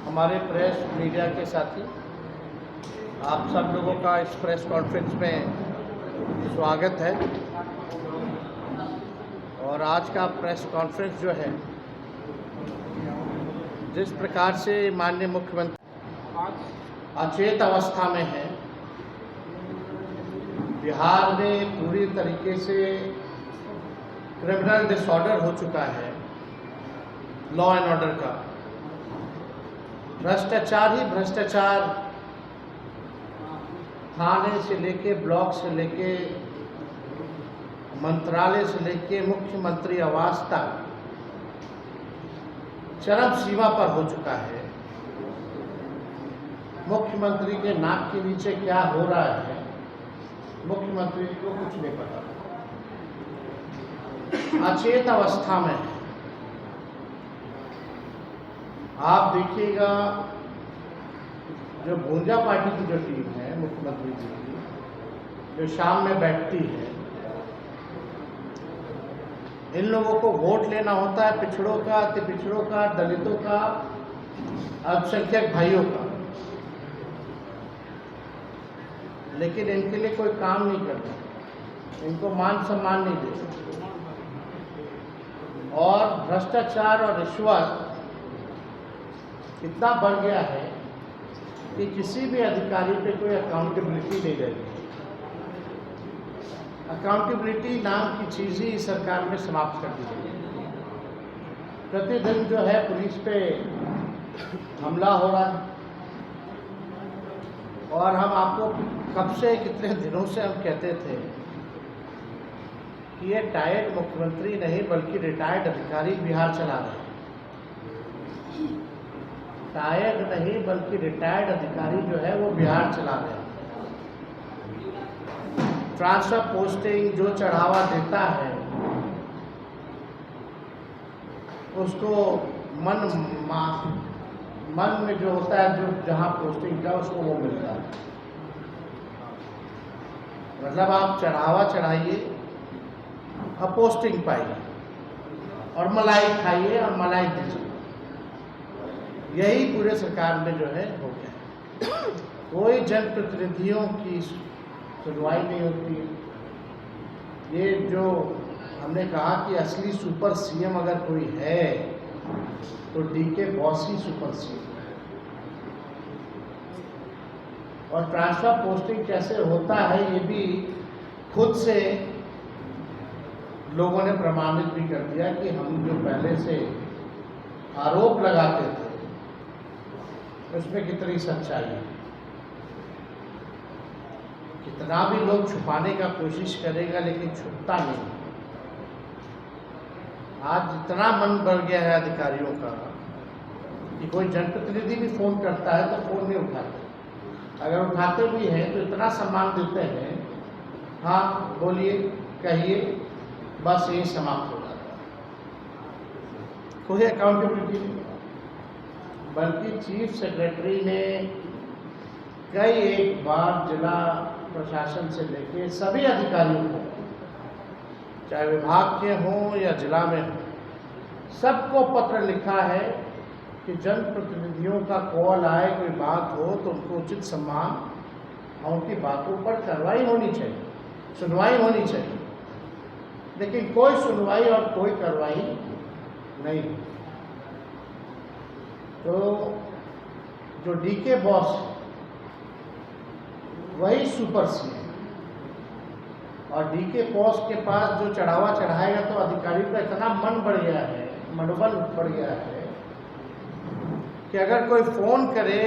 हमारे press media के साथी, आप सब लोगों का इस प्रेस कॉन्फ्रेंस में स्वागत है। और आज का प्रेस कॉन्फ्रेंस जो है, जिस प्रकार से माननीय मुख्यमंत्री अचेत अवस्था में है, बिहार में पूरी तरीके से क्रिमिनल डिसऑर्डर हो चुका है, लॉ एंड ऑर्डर का भ्रष्टाचार ही भ्रष्टाचार, थाने से लेके ब्लॉक से लेके मंत्रालय से लेके मुख्यमंत्री आवास तक चरम सीमा पर हो चुका है। मुख्यमंत्री के नाक के नीचे क्या हो रहा है, मुख्यमंत्री को कुछ नहीं पता, अचेत अवस्था में है। आप देखिएगा, जो भूंजा पार्टी की जो टीम है मुख्यमंत्री जी की, जो शाम में बैठती है, इन लोगों को वोट लेना होता है पिछड़ों का, पिछड़ों का, दलितों का, अल्पसंख्यक भाइयों का, लेकिन इनके लिए कोई काम नहीं करता, इनको मान सम्मान नहीं देता। और भ्रष्टाचार और रिश्वत इतना बढ़ गया है कि किसी भी अधिकारी पे कोई अकाउंटेबिलिटी नहीं रहती। अकाउंटेबिलिटी नाम की चीज़ ही सरकार में समाप्त कर दी गई। प्रतिदिन जो है पुलिस पे हमला हो रहा है, और हम आपको कब से, कितने दिनों से हम कहते थे कि ये टायर्ड मुख्यमंत्री नहीं बल्कि रिटायर्ड अधिकारी बिहार चला रहे हैं। टायर्ड नहीं बल्कि रिटायर्ड अधिकारी जो है वो बिहार चला रहे हैं। ट्रांसफर पोस्टिंग जो चढ़ावा देता है उसको मन में जो होता है, जो जहाँ पोस्टिंग का उसको वो मिलता है। मतलब आप चढ़ावा चढ़ाइए और पोस्टिंग पाइए, और मलाई खाइए और मलाई दीजिए। यही पूरे सरकार में जो है हो गया। कोई जनप्रतिनिधियों की सुनवाई नहीं होती। ये जो हमने कहा कि असली सुपर सीएम अगर कोई है तो डीके बॉस ही सुपर सीएम है। और ट्रांसफर पोस्टिंग कैसे होता है ये भी खुद से लोगों ने प्रमाणित भी कर दिया कि हम जो पहले से आरोप लगाते थे उसमें कितनी सच्चाई है। कितना भी लोग छुपाने का कोशिश करेगा लेकिन छुपता नहीं। आज इतना मन बढ़ गया है अधिकारियों का कि कोई जनप्रतिनिधि भी फोन करता है तो फोन नहीं उठाते, अगर उठाते भी हैं तो इतना सम्मान देते हैं, हाँ बोलिए, कहिए, बस यही समाप्त हो जाता है। कोई अकाउंटेबिलिटी नहीं। बल्कि चीफ सेक्रेटरी ने कई एक बार जिला प्रशासन से लेके सभी अधिकारियों को, चाहे विभाग के हों या जिला में हों, सबको पत्र लिखा है कि जनप्रतिनिधियों का कॉल आए, कोई बात हो तो उनको उचित सम्मान और उनकी बातों पर कार्रवाई होनी चाहिए, सुनवाई होनी चाहिए। लेकिन कोई सुनवाई और कोई कार्रवाई नहीं। तो जो डीके बॉस वही सुपर सीएम, और डीके बॉस के पास जो चढ़ावा चढ़ाएगा तो अधिकारी का इतना मन बढ़ गया है, मनोबल बढ़ गया है कि अगर कोई फोन करे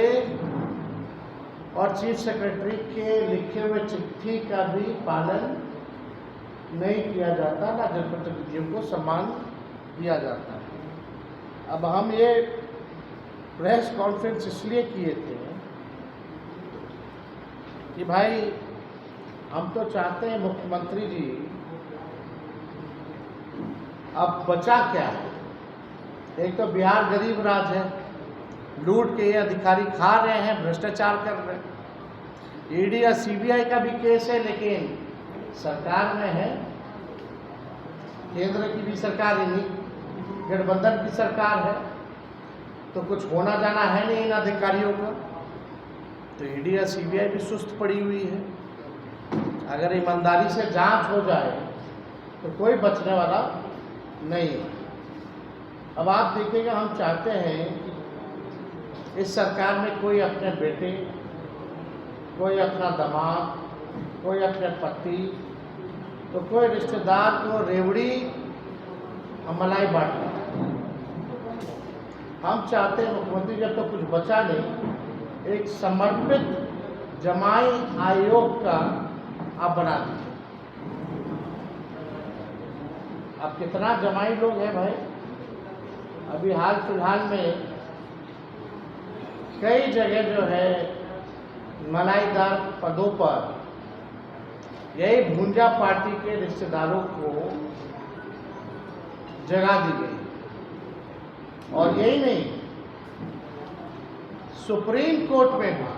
और चीफ सेक्रेटरी के लिखे हुए चिट्ठी का भी पालन नहीं किया जाता, ना जनप्रतिनिधियों को सम्मान दिया जाता है। अब हम ये प्रेस कॉन्फ्रेंस इसलिए किए थे कि भाई हम तो चाहते हैं मुख्यमंत्री जी, अब बचा क्या है? एक तो बिहार गरीब राज है, लूट के ये अधिकारी खा रहे हैं, भ्रष्टाचार कर रहे हैं। ईडी या सीबीआई का भी केस है, लेकिन सरकार में है, केंद्र की भी सरकार ही नहीं, गठबंधन की सरकार है। तो कुछ होना जाना है नहीं इन अधिकारियों का। तो ईडी या सीबीआई भी सुस्त पड़ी हुई है। अगर ईमानदारी से जांच हो जाए तो कोई बचने वाला नहीं है। अब आप देखिएगा, हम चाहते हैं कि इस सरकार में कोई अपने बेटे, कोई अपना दामाद, कोई अपने पति, तो कोई रिश्तेदार को रेवड़ी और मलाई बांटे। हम चाहते हैं मुख्यमंत्री जब तो कुछ बचा नहीं, एक समर्पित जमाई आयोग का आप बना दीजिए। अब कितना जमाई लोग हैं भाई, अभी हाल फिलहाल में कई जगह जो है मलाईदार पदों पर यही भूंजा पार्टी के रिश्तेदारों को जगह दी गई। और यही नहीं, सुप्रीम कोर्ट में भी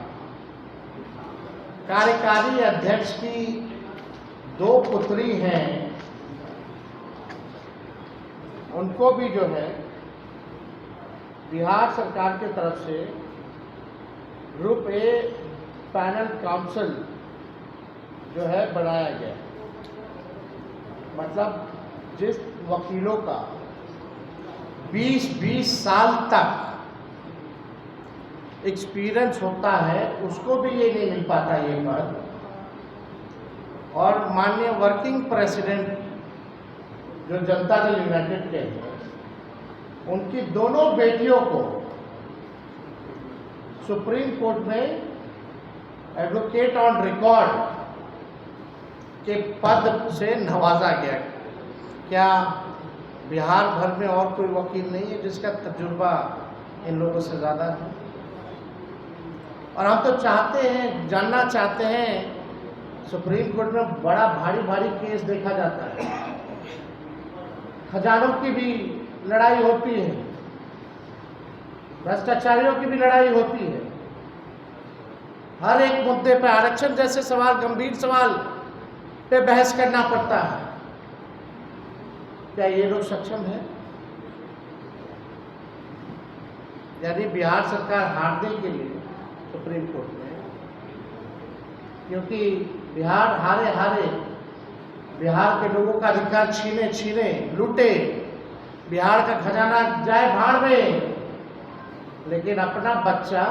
कार्यकारी अध्यक्ष की 2 पुत्री हैं, उनको भी जो है बिहार सरकार की तरफ से ग्रुप ए पैनल काउंसिल जो है बनाया गया। मतलब जिस वकीलों का 20-20 साल तक एक्सपीरियंस होता है, उसको भी ये नहीं मिल पाता ये पद। और माननीय वर्किंग प्रेसिडेंट जो जनता दल यूनाइटेड के हैं, उनकी दोनों बेटियों को सुप्रीम कोर्ट में एडवोकेट ऑन रिकॉर्ड के पद से नवाजा गया। क्या बिहार भर में और कोई वकील नहीं है जिसका तजुर्बा इन लोगों से ज़्यादा है? और हम तो चाहते हैं, जानना चाहते हैं, सुप्रीम कोर्ट में बड़ा भारी भारी केस देखा जाता है, खजानों की भी लड़ाई होती है, भ्रष्टाचारियों की भी लड़ाई होती है। हर एक मुद्दे पर आरक्षण जैसे सवाल, गंभीर सवाल पे बहस करना पड़ता है। क्या ये लोग सक्षम है? यानी बिहार सरकार हारने के लिए सुप्रीम कोर्ट में, क्योंकि बिहार हारे बिहार के लोगों का अधिकार छीने लूटे, बिहार का खजाना जाए भाड़ में, लेकिन अपना बच्चा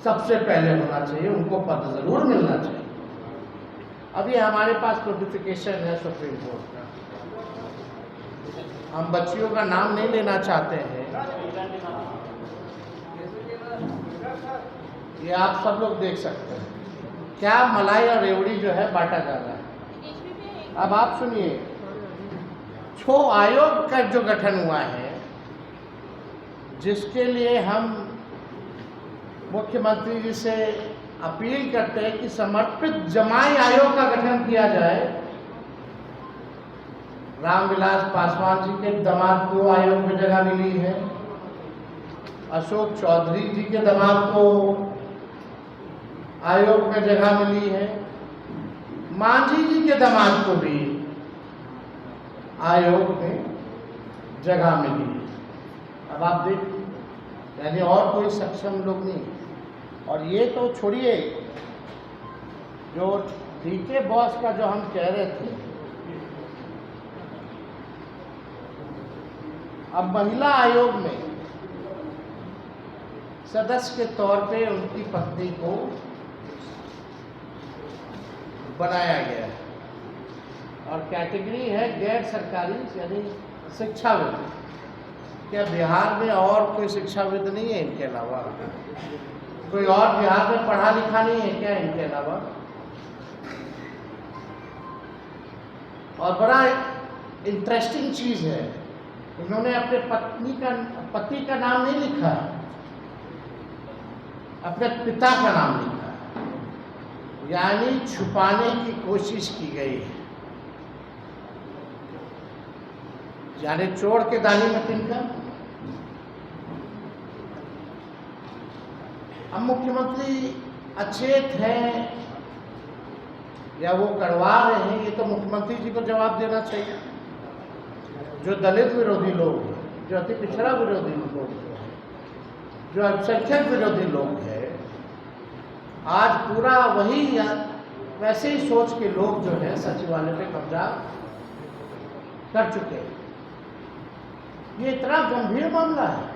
सबसे पहले होना चाहिए, उनको पद जरूर मिलना चाहिए। अभी हमारे पास नोटिफिकेशन है सुप्रीम कोर्ट का, हम बच्चियों का नाम नहीं लेना चाहते हैं, ये आप सब लोग देख सकते हैं। क्या मलाई और रेवड़ी जो है बांटा जा रहा है। अब आप सुनिए, छो आयोग का जो गठन हुआ है, जिसके लिए हम मुख्यमंत्री जी से अपील करते हैं कि समर्पित जमाई आयोग का गठन किया जाए। रामविलास पासवान जी के दामाद को आयोग में जगह मिली है, अशोक चौधरी जी के दामाद को आयोग में जगह मिली है, मांझी जी के दामाद को भी आयोग में जगह मिली है। अब आप देख, यानी और कोई सक्षम लोग नहीं। और ये तो छोड़िए, जो डीके बॉस का जो हम कह रहे थे, अब महिला आयोग में सदस्य के तौर पे उनकी पत्नी को बनाया गया है। और कैटेगरी है गैर सरकारी, यानी शिक्षाविद। क्या बिहार में और कोई शिक्षाविद नहीं है इनके अलावा? कोई और बिहार में पढ़ा लिखा नहीं है क्या इनके अलावा? और बड़ा इंटरेस्टिंग चीज़ है, इन्होंने अपने पति का नाम नहीं लिखा है, अपने पिता का नाम लिखा है, यानी छुपाने की कोशिश की गई है। यानी चोर के दानी में तिनका। अब मुख्यमंत्री अचेत हैं या वो करवा रहे हैं, ये तो मुख्यमंत्री जी को जवाब देना चाहिए। जो दलित विरोधी लोग हैं, जो अति पिछड़ा विरोधी लोग हैं, जो अल्पसंख्यक विरोधी लोग हैं, आज पूरा वही वैसे ही सोच के लोग जो है सचिवालय पे कब्जा कर चुके हैं। ये इतना गंभीर मामला है।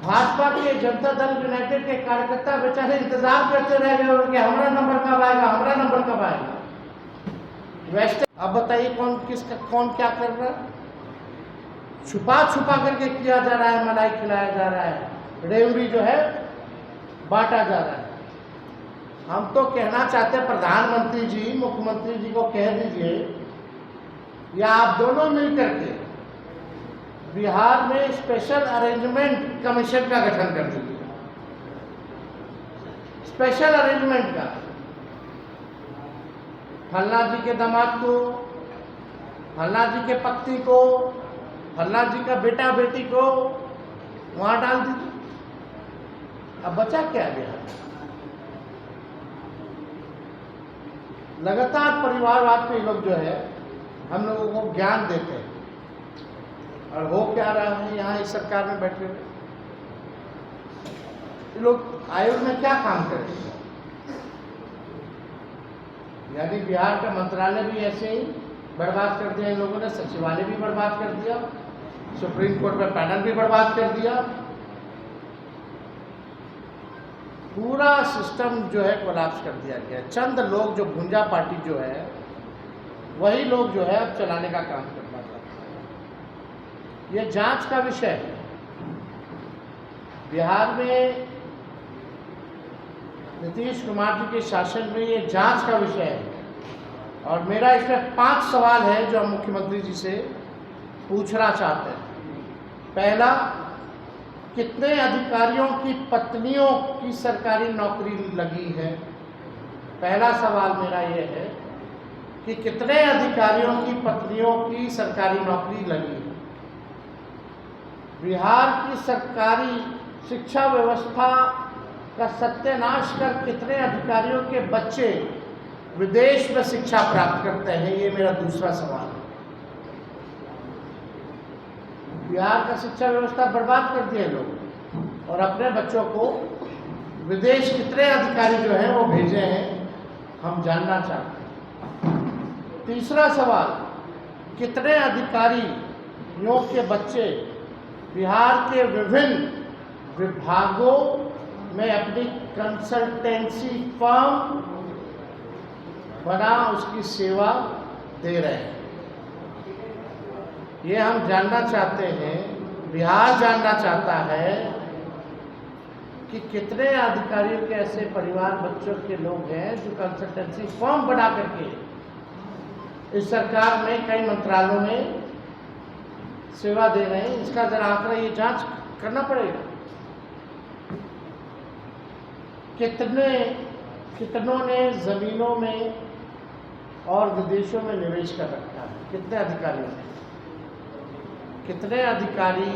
भाजपा के जनता दल यूनाइटेड के कार्यकर्ता बेचारे इंतजार करते रह गए उनके हमारा नंबर कब आएगा, हमारा नंबर कब आएगा। वेस्ट अब बताइए कौन क्या कर रहा है? छुपा छुपा करके किया जा रहा है, मलाई खिलाया जा रहा है, रेवड़ी जो है बांटा जा रहा है। हम तो कहना चाहते हैं प्रधानमंत्री जी, मुख्यमंत्री जी को कह दीजिए या आप दोनों मिलकर के बिहार में स्पेशल अरेंजमेंट कमीशन का गठन कर दीजिए। स्पेशल अरेंजमेंट का फलना जी के दामाद को, फलना जी के पत्नी को, फलना जी का बेटा बेटी को वहां डाल दीजिए। अब बचा क्या बिहार? लगातार परिवारवाद पे लोग जो है हम लोगों को ज्ञान देते हैं, और हो क्या रहा है यहाँ इस सरकार में बैठे हुए ये लोग आयोग में क्या काम करेंगे? यानी बिहार का मंत्रालय भी ऐसे ही बर्बाद कर दिया इन लोगों ने, सचिवालय भी बर्बाद कर दिया, सुप्रीम कोर्ट में पैनल भी बर्बाद कर दिया, पूरा सिस्टम जो है कोलैप्स कर दिया गया। चंद लोग जो भुंजा पार्टी जो है वही लोग जो है अब चलाने का काम करना चाहते हैं। ये जांच का विषय है। बिहार में नीतीश कुमार जी के शासन में ये जांच का विषय है, और मेरा इसमें 5 सवाल है जो हम मुख्यमंत्री जी से पूछना चाहते हैं। पहला, कितने अधिकारियों की पत्नियों की सरकारी नौकरी लगी है? पहला सवाल मेरा ये है कि कितने अधिकारियों की पत्नियों की सरकारी नौकरी लगी है? बिहार की सरकारी शिक्षा व्यवस्था का सत्यानाश कर कितने अधिकारियों के बच्चे विदेश में शिक्षा प्राप्त करते हैं? ये मेरा दूसरा सवाल है। बिहार का शिक्षा व्यवस्था बर्बाद कर दिए लोग, और अपने बच्चों को विदेश कितने अधिकारी जो हैं वो भेजे हैं, हम जानना चाहते हैं। तीसरा सवाल, कितने अधिकारियों के बच्चे बिहार के विभिन्न विभागों में अपनी कंसल्टेंसी फर्म बना उसकी सेवा दे रहे हैं? ये हम जानना चाहते हैं। बिहार जानना चाहता है कि कितने अधिकारियों के ऐसे परिवार बच्चों के लोग हैं जो कंसल्टेंसी फर्म बना करके इस सरकार में कई मंत्रालयों में सेवा दे रहे हैं। इसका जरा आंकड़ा ये जांच करना पड़ेगा। कितनों ने जमीनों में और विदेशों में निवेश कर रखा है? कितने अधिकारियों ने? कितने अधिकारी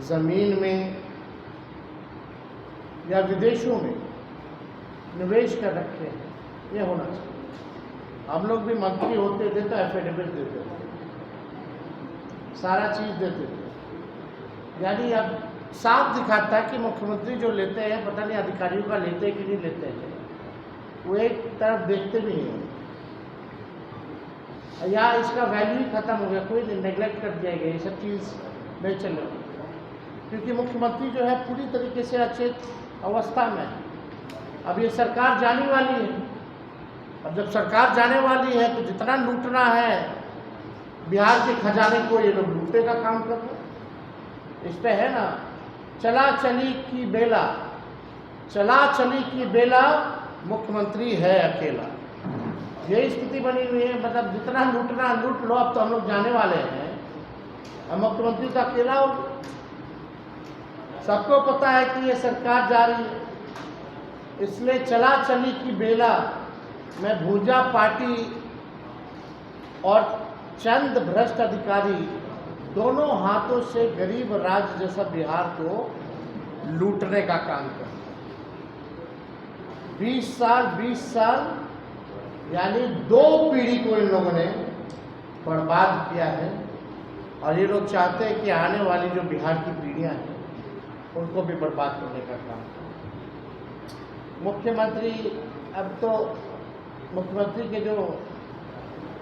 जमीन में या विदेशों में निवेश कर रखे हैं? ये होना चाहिए। हम लोग भी मंत्री होते थे तो एफिडेविट देते थे, सारा चीज देते थे। यानी अब साफ दिखाता है कि मुख्यमंत्री जो लेते हैं, पता नहीं अधिकारियों का लेते हैं कि नहीं लेते हैं, वो एक तरफ देखते भी नहीं, या इसका वैल्यू ही खत्म हो गया, कोई नेग्लेक्ट कर दिया गया, ये सब चीज़ नहीं चल रही। क्योंकि मुख्यमंत्री जो है पूरी तरीके से अचेत अवस्था में है। अब ये सरकार जाने वाली है। अब जब सरकार जाने वाली है तो जितना लूटना है बिहार के खजाने को ये लोग लूटने का काम कर रहे हैं। इस पे है ना, चला चली की बेला, चला चली की बेला, मुख्यमंत्री है अकेला। ये स्थिति बनी हुई है। मतलब जितना लूटना लूट लो, अब तो हम लोग जाने वाले हैं, अब मुख्यमंत्री तो अकेला हो। सबको पता है कि ये सरकार जा रही है, इसलिए चला चली की बेला में भूजा पार्टी और चंद भ्रष्ट अधिकारी दोनों हाथों से गरीब राज्य जैसा बिहार को लूटने का काम कर 20 साल यानी 2 पीढ़ी को इन लोगों ने बर्बाद किया है। और ये लोग चाहते हैं कि आने वाली जो बिहार की पीढ़ियां हैं उनको भी बर्बाद करने का काम। मुख्यमंत्री अब तो मुख्यमंत्री के जो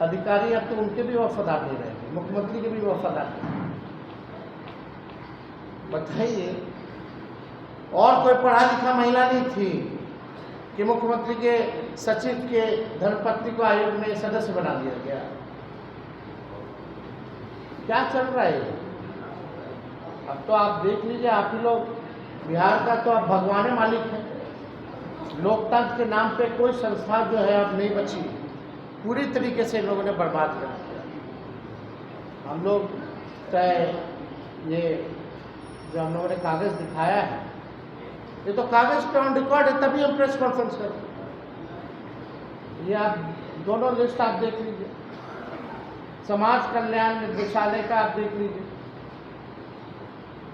अधिकारी अब तो उनके भी वफादार नहीं रहेंगे, मुख्यमंत्री के भी वफादार नहीं। बताइए, और कोई पढ़ा लिखा महिला नहीं थी कि मुख्यमंत्री के सचिव के धर्मपत्नी को आयोग में सदस्य बना दिया गया। क्या चल रहा है? अब तो आप देख लीजिए, आप ही लोग बिहार का तो अब भगवान मालिक है। लोकतंत्र के नाम पे कोई संस्था जो है अब नहीं बची, पूरी तरीके से लोगों ने बर्बाद कर दिया। हम लोग चाहे ये जो हम लोगों ने कागज दिखाया है, ये तो कागज पे ऑन रिकॉर्ड है, तभी हम प्रेस कॉन्फ्रेंस कर। ये आप दोनों लिस्ट आप देख लीजिए, समाज कल्याण निदेशालय का आप देख लीजिए,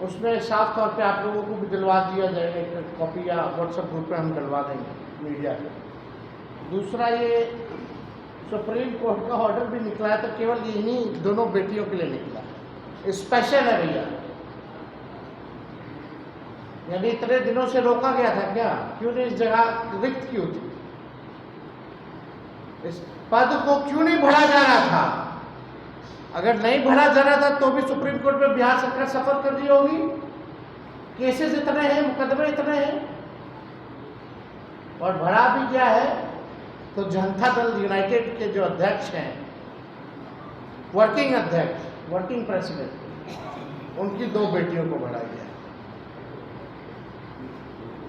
उसमें साफ तौर पे आप लोगों को भी दिलवा दिया जाएगा, एक कॉपी या व्हाट्सएप ग्रुप पे हम दिलवा देंगे मीडिया को। दूसरा, ये सुप्रीम कोर्ट का ऑर्डर भी निकला है तो केवल इन्हीं दोनों बेटियों के लिए निकला है, स्पेशल है भैया। यानी इतने दिनों से रोका गया था क्या? क्यों नहीं इस जगह रिक्त क्यों थी? इस पद को क्यों नहीं भरा जा रहा था? अगर नहीं भरा जा रहा था तो भी सुप्रीम कोर्ट में बिहार सरकार सफर कर रही होगी। केसेस इतने हैं, मुकदमे इतने हैं, और भरा भी गया है तो जनता दल यूनाइटेड के जो अध्यक्ष हैं, वर्किंग अध्यक्ष, वर्किंग प्रेसिडेंट, उनकी दो बेटियों को भरा गया।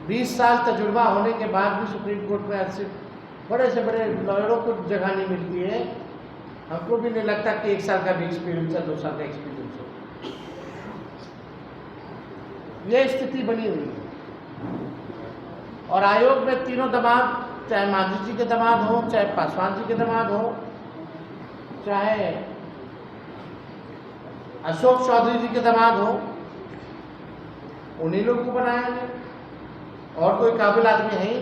20 साल तजुर्बा होने के बाद भी सुप्रीम कोर्ट में ऐसे बड़े से बड़े लॉयरों को जगह नहीं मिलती है। हमको भी नहीं लगता कि 1 साल का भी एक्सपीरियंस है, 2 साल का एक्सपीरियंस हो। ये स्थिति बनी हुई है। और आयोग में तीनों दामाद, चाहे मांझी जी के दामाद हो, चाहे पासवान जी के दामाद हो, चाहे अशोक चौधरी जी के दामाद हो, उन्हीं लोगों को बनाया गया, और कोई काबिल आदमी है ही।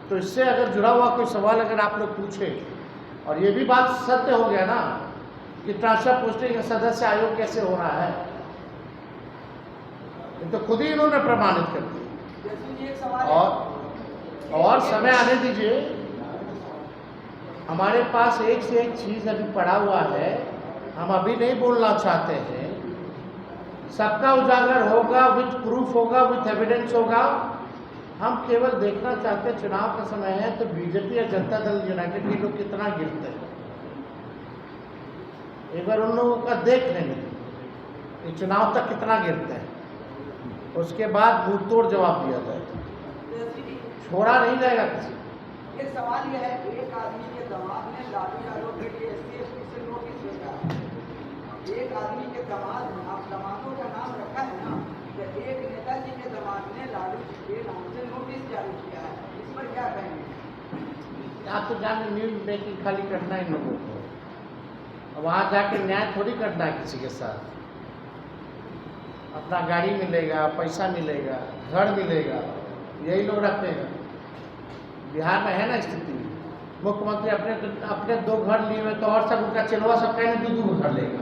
तो इससे अगर जुड़ा हुआ कोई सवाल अगर आप लोग पूछे, और ये भी बात सत्य हो गया ना कि ट्रांसफर पोस्टिंग का सदस्य आयोग कैसे हो रहा है, तो खुद ही इन्होंने प्रमाणित कर दिया। और समय आने दीजिए, हमारे पास एक से एक चीज अभी पड़ा हुआ है, हम अभी नहीं बोलना चाहते हैं। सबका उजागर होगा, विथ प्रूफ होगा, विथ एविडेंस होगा। हम केवल देखना चाहते हैं, चुनाव का समय है तो बीजेपी या जनता दल यूनाइटेड के लोग कितना गिरते हैं, एक बार उन लोगों का देख लेंगे कि चुनाव तक कितना गिरते हैं, उसके बाद मुंह तोड़ जवाब दिया जाएगा, छोड़ा नहीं जाएगा किसी। ये सवाल यह है, एक आदमी के दामाद ने लालू यादव के लिए SC/ST से नोटिस भेजा। एक आदमी के दामाद ने, आप दामादों का नाम रखा है ना, तो एक नेताजी के दामाद ने लालू जी के नाम से नोटिस जारी किया है, इस पर क्या कहेंगे? आप तो जाने न्यूज मेकिंग खाली करना है लोगों को, वहाँ जाके न्याय थोड़ी करना है किसी के साथ। अपना गाड़ी मिलेगा, पैसा मिलेगा, घर मिलेगा, यही लोग रखते हैं। बिहार में है ना स्थिति, मुख्यमंत्री अपने 2 घर लिए हुए, तो और सब उनका चेलवा सब कहेंगे 2 घर लेगा,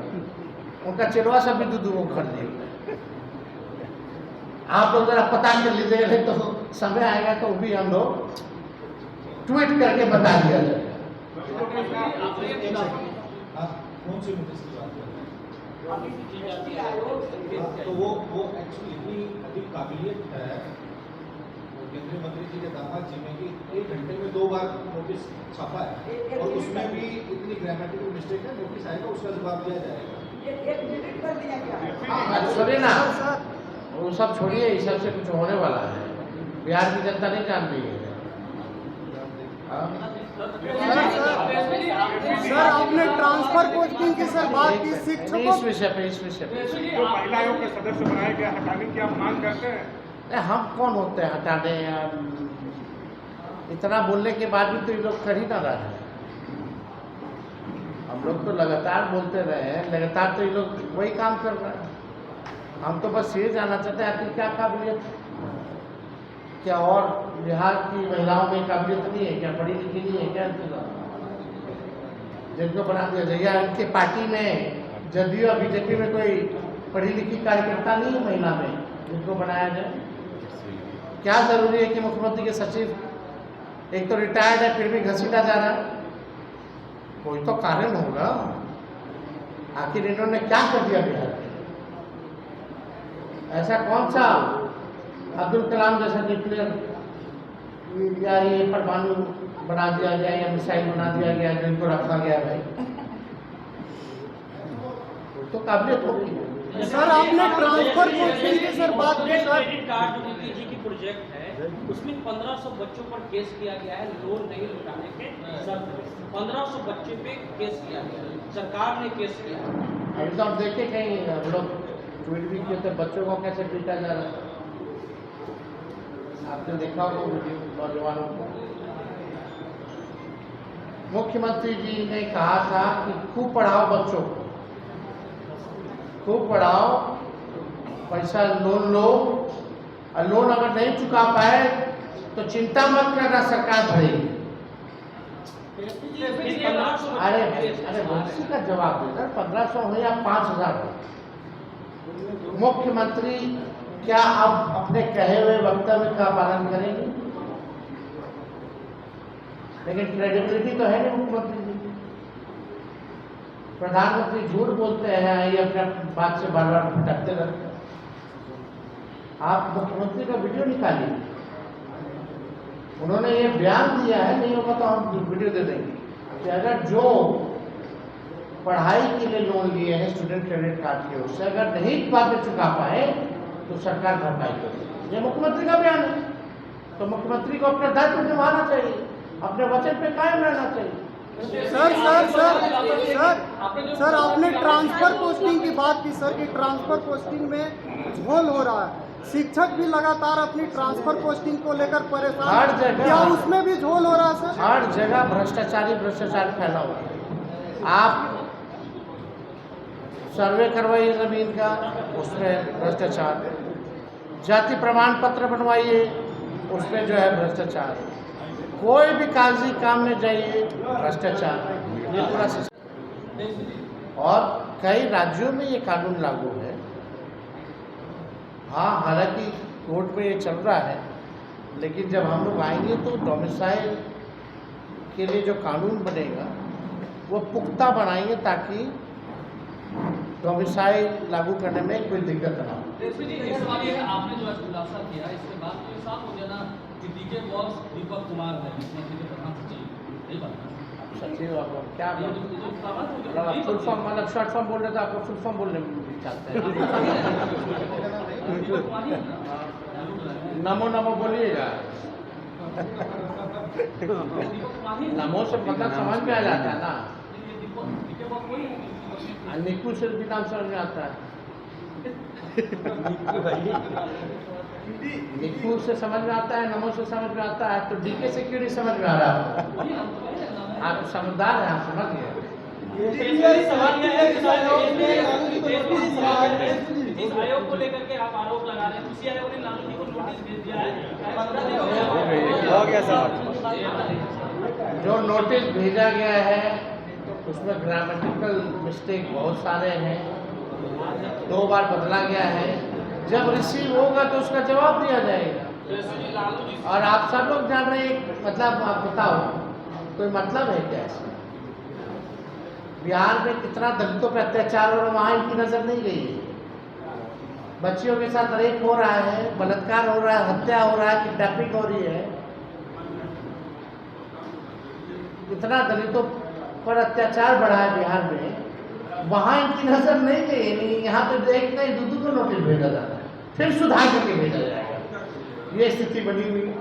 उनका चेलवा सब भी 2 घर लिए हुए। आप लोग जरा पता कर लीजिएगा, नहीं तो समय आएगा तो भी हम लोग ट्वीट करके बता दिया जाएगा। कौन सी नोटिस की बात कर रहे हैं? तो वो एक्चुअली इतनी अधिक काबिलियत है केंद्रीय मंत्री जी के दामाद जी में कि 1 घंटे में 2 बार नोटिस छापा है, और उसमें भी इतनी ग्रामेटिकल मिस्टेक है। नोटिस आएगा, उसका जवाब दिया जाएगा। एक मिनट कर दिया गया। सुनिए ना, वो सब छोड़िए, इस सबसे कुछ होने वाला है। बिहार की जनता नहीं जान रही है। सर, आपने ट्रांसफर पोस्टिंग की सर बात की, शिक्षकों इस विषय पे जो महिला आयोग के सदस्य बनाए गए, हटाने की आप मांग करते हैं? हम कौन होते हैं हटाने? इतना बोलने के बाद भी तो ये लोग कर ही ना रहे हैं। हम लोग तो लगातार बोलते रहे हैं, लगातार तो ये लोग वही काम कर रहे हैं। हम तो बस ये जानना चाहते हैं कि क्या काबिलियत है, क्या और बिहार की महिलाओं में काबिलियत नहीं है क्या? पढ़ी लिखी नहीं है क्या? जिनको बना दिया जाएगा, उनके पार्टी में जदयू और बीजेपी में कोई पढ़ी लिखी कार्यकर्ता नहीं है महिला में जिनको बनाया जाए? क्या जरूरी है कि मुख्यमंत्री के सचिव एक तो रिटायर्ड है फिर भी घसीटा जा रहा है? कोई तो कारण होगा। आखिर इन्होंने क्या कर दिया बिहार में? ऐसा कौन सा अब्दुल कलाम जैसा न्यूक्लियर या ये परमाणु बना दिया गया या मिसाइल बना दिया गया जिनको रखा गया भाई? तो काबिलियत होगी। सर आपने ट्रांसफर पोस्टिंग की सर बात की सर। क्रेडिट कार्ड जो नीति जी की प्रोजेक्ट है उसमें 1500 बच्चों पर केस किया गया है लोन नहीं लौटाने के शर्त में। 1500 बच्चे पे केस किया गया, सरकार ने केस किया। अभी तो हम देखे कहीं हम लोग ट्वीट भी किए थे बच्चों को कैसे पीटा जा रहा है। आपने देखा होगा वीडियो नौजवानों को। मुख्यमंत्री जी ने कहा था कि खूब पढ़ाओ बच्चों को, खूब पढ़ाओ, पैसा लोन लो, और लोन अगर नहीं चुका पाए तो चिंता मत करना, सरकार भरेगी। अरे अरे उसी का जवाब देना, 1500 हो या 5000 हो। मुख्यमंत्री क्या अब अपने कहे हुए वक्तव्य का पालन करेंगे? लेकिन क्रेडिबिलिटी तो है नहीं मुख्यमंत्री जी। प्रधानमंत्री झूठ बोलते हैं, ये अपने बात से बार बार भटकते रहते हैं। आप मुख्यमंत्री का वीडियो निकालिए, उन्होंने ये बयान दिया है, नहीं होगा तो हम वीडियो दे देंगे कि अगर जो पढ़ाई के लिए लोन लिए हैं स्टूडेंट क्रेडिट कार्ड के उससे अगर नहीं वापस चुका पाए तो सरकार भरपाई करेगी। ये मुख्यमंत्री का बयान है। तो मुख्यमंत्री को अपना दायित्व निभाना चाहिए, अपने वचन पे कायम रहना चाहिए। सर आपने ट्रांसफर पोस्टिंग की बात की सर कि ट्रांसफर पोस्टिंग में झोल हो रहा है। शिक्षक भी लगातार अपनी ट्रांसफर पोस्टिंग को लेकर परेशान हर जगह, क्या उसमें भी झोल हो रहा है सर? हर जगह भ्रष्टाचार फैला हुआ है। आप सर्वे करवाइए जमीन का, उसमें भ्रष्टाचार। जाति प्रमाण पत्र बनवाइए, उसमें जो है भ्रष्टाचार। कोई भी कागजी काम में जाइए, भ्रष्टाचार। ये पूरा सिस्टम। और कई राज्यों में ये कानून लागू है। हाँ, हालांकि कोर्ट में ये चल रहा है, लेकिन जब हम लोग आएंगे तो डोमिसाइल के लिए जो कानून बनेगा वो पुख्ता बनाएंगे ताकि डोमिसाइल लागू करने में कोई दिक्कत ना हो। आपने जो खुलासा किया इसके बाद तो ये साफ हो गया ना कि डीके बॉस दीपक कुमार है मुख्यमंत्री के प्रधान सचिव, यही बात है। सचिव आप क्या फुल फॉर्म मतलब शॉर्ट फॉर्म बोल रहे थे, आपको फुल फॉर्म बोलने चाहते हैं? नमो नमो बोलिएगा। नमो से मतलब समझ में आ जाता है ना, निकू से भी नाम समझ में आता है। निकू से समझ में आता है, नमो से समझ में आता है, तो डीके से क्यों नहीं समझ में आ रहा है? आप समझदार हैं, आप समझ गए। इस आयोग को लेकर के आप आरोप लगा रहे हैं, उसी आयोग ने लालू जी को नोटिस भेज दिया है। हो गया सर। जो नोटिस भेजा गया है उसमें ग्रामेटिकल मिस्टेक बहुत सारे हैं, 2 बार बदला गया है। जब रिसीव होगा तो उसका जवाब दिया जाएगा। और आप सब लोग जान रहे हैं, मतलब आप बताओ कोई मतलब है क्या इसमें? बिहार में कितना दलितों पर अत्याचार और वहाँ इनकी नजर नहीं गई है। बच्चियों के साथ रेप हो रहा है, बलात्कार हो रहा है, हत्या हो रहा है, किडनैपिंग हो रही है। इतना दलितों पर अत्याचार बढ़ा है बिहार में, वहाँ इनकी नजर नहीं गई। यहाँ पे एक नहीं 2 नोटिस भेजा जाता है, फिर सुधार करके भेजा जाएगा। ये स्थिति बनी हुई है।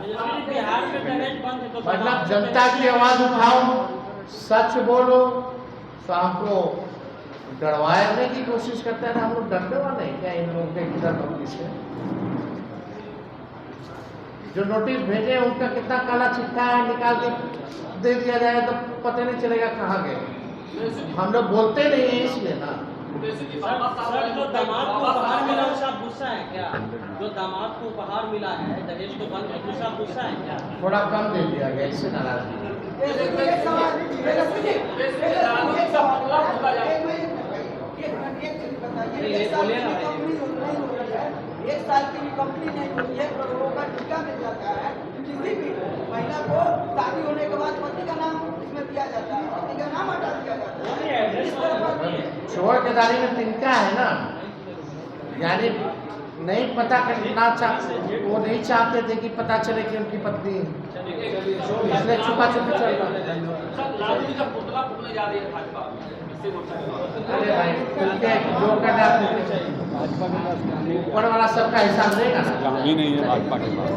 बिहार में दहेज बंद है तो मतलब जनता की आवाज उठाओ, सच बोलो, तो हमको डरवाने की कोशिश करते हैं। हम लोग डरने वाले हैं क्या इन लोगों के किधर नोटिस से? जो नोटिस भेजे उनका कितना काला चिट्ठा है, निकाल के दे दिया जाएगा तो पता नहीं चलेगा कहाँ गए। हम लोग बोलते नहीं है इसलिए ना। सर जो दामाद को उपहार मिला उसका गुस्सा है क्या? जो दामाद को उपहार मिला है दहेज तो बंद है, उसका गुस्सा है क्या? थोड़ा कम दे दिया गया, इससे नाराजगी। एक सवाल मेरा सुनिए, एक सवाल एक चीज बताइए, एक साल की कंपनी नहीं हो रही है, एक साल की कंपनी नहीं हो रही है, करोड़ों का टीका मिल जाता है, किसी भी महिला को शादी होने के बाद पति का नाम इसमें दिया जाता है, पति का नाम हटा दिया जाता है। इस तरह पर शोहरदारी में तिनका है ना, यानी नहीं पता करना वो नहीं चाहते थे कि पता चले कि उनकी पत्नी है, इसलिए छुपा छुपी चल रहा है। सर लालू जी का पुतला फूकने जा रही है भाजपा, इससे मोर्चा अरे भाई उनके जो करना ऊपर वाला सबका हिसाब देगा ना। ही नहीं है भाजपा के पास।